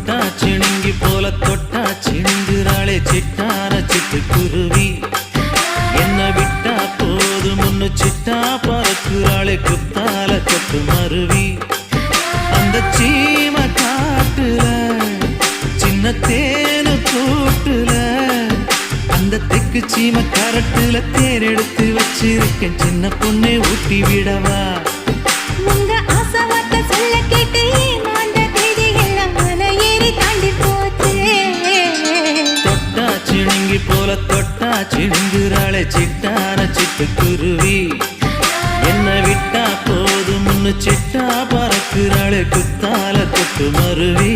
தொட்டா சிணுங்கி போல தொட்டா சிணுங்குறாளே சிட்டான சிட்டுக்குருவி. என்ன விட்டா போது முன்னு சிட்டா பறக்குறாளே குத்தால கொத்து மருவி. அந்த சீம காட்டுல சின்ன தேனு கூட்டுல அந்த தெக்கு சீம கரட்டுல தேர் எடுத்து வச்சிருக்கேன் சின்ன பொண்ணே ஊட்டி விடவா. உங்க ஆசை வார்த்தை சொல்ல கேட்டு ஏமாந்த தேதி எல்லாம் மலை ஏறி தாண்டி போச்சு. தொட்டா சிணுங்கி போல தொட்டா சிணுங்குறாளே சிட்டான சிட்டுக்குருவி. என்ன விட்டா போதும் முன்னு சிட்டா பறக்குறாளே குத்தால கொத்து மருவி.